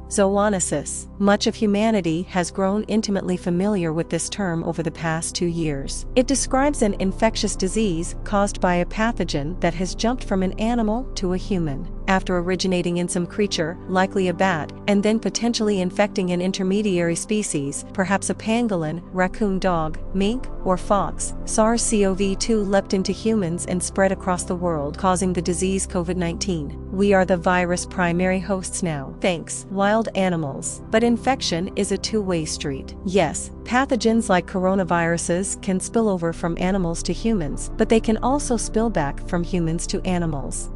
Zoonosis. Much of humanity has grown intimately familiar with this term over the past 2 years. It describes an infectious disease caused by a pathogen that has jumped from an animal to a human, after originating in some creature, likely a bat, and then potentially infecting an intermediary species, perhaps a pangolin, raccoon dog, mink, or fox. SARS-CoV-2 leapt into humans and spread across the world, causing the disease COVID-19. We are the virus' primary hosts now, thanks wild animals. But infection is a two-way street. Yes, pathogens like coronaviruses can spill over from animals to humans, but they can also spill back from humans to animals.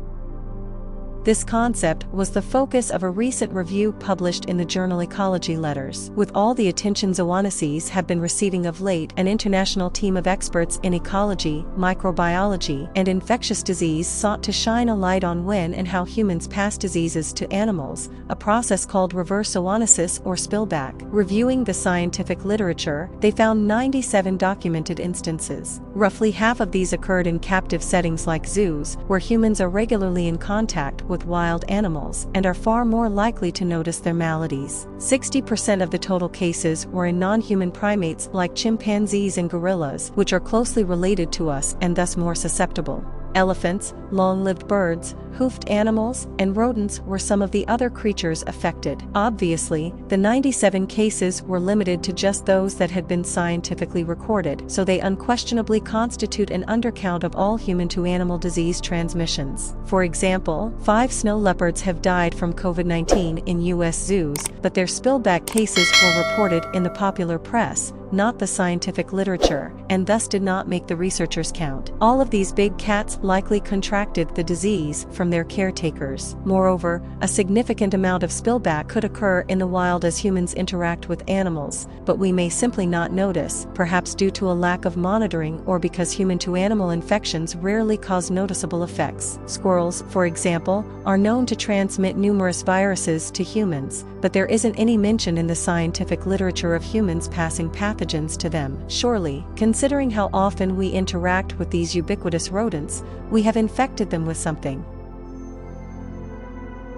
This concept was the focus of a recent review published in the journal Ecology Letters. With all the attention zoonoses have been receiving of late, an international team of experts in ecology, microbiology, and infectious disease sought to shine a light on when and how humans pass diseases to animals, a process called reverse zoonosis or spillback. Reviewing the scientific literature, they found 97 documented instances. Roughly half of these occurred in captive settings like zoos, where humans are regularly in contact with wild animals and are far more likely to notice their maladies. 60% of the total cases were in non-human primates like chimpanzees and gorillas, which are closely related to us and thus more susceptible. Elephants, long-lived birds, hoofed animals, and rodents were some of the other creatures affected. Obviously, the 97 cases were limited to just those that had been scientifically recorded, so they unquestionably constitute an undercount of all human-to-animal disease transmissions. For example, 5 snow leopards have died from COVID-19 in U.S. zoos, but their spillback cases were reported in the popular press, not the scientific literature, and thus did not make the researchers count. All of these big cats likely contracted the disease from their caretakers. Moreover, a significant amount of spillback could occur in the wild as humans interact with animals, but we may simply not notice, perhaps due to a lack of monitoring or because human-to-animal infections rarely cause noticeable effects. Squirrels, for example, are known to transmit numerous viruses to humans, but there isn't any mention in the scientific literature of humans passing pathogens to them. Surely, considering how often we interact with these ubiquitous rodents, we have infected them with something.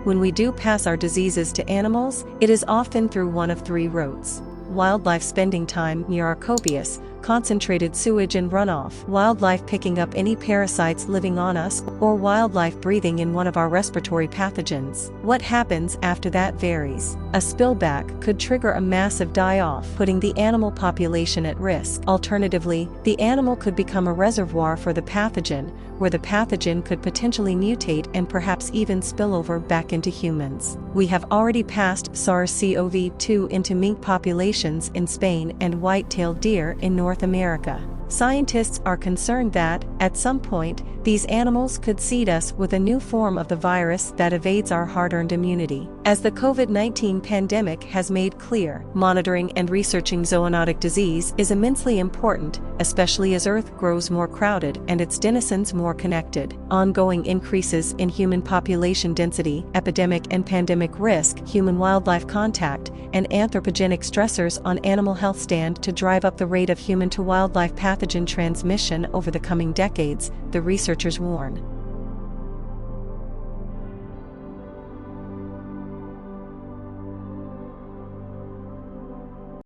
When we do pass our diseases to animals, it is often through one of 3 routes. Wildlife spending time near our copious, concentrated sewage and runoff, wildlife picking up any parasites living on us, or wildlife breathing in one of our respiratory pathogens. What happens after that varies. A spillback could trigger a massive die-off, putting the animal population at risk. Alternatively, the animal could become a reservoir for the pathogen, where the pathogen could potentially mutate and perhaps even spill over back into humans. We have already passed SARS-CoV-2 into mink populations in Spain and white-tailed deer in North America. Scientists are concerned that, at some point, these animals could seed us with a new form of the virus that evades our hard-earned immunity. As the COVID-19 pandemic has made clear, monitoring and researching zoonotic disease is immensely important, especially as Earth grows more crowded and its denizens more connected. Ongoing increases in human population density, epidemic and pandemic risk, human-wildlife contact, and anthropogenic stressors on animal health stand to drive up the rate of human-to-wildlife pathogen transmission over the coming decades, the researchers warn.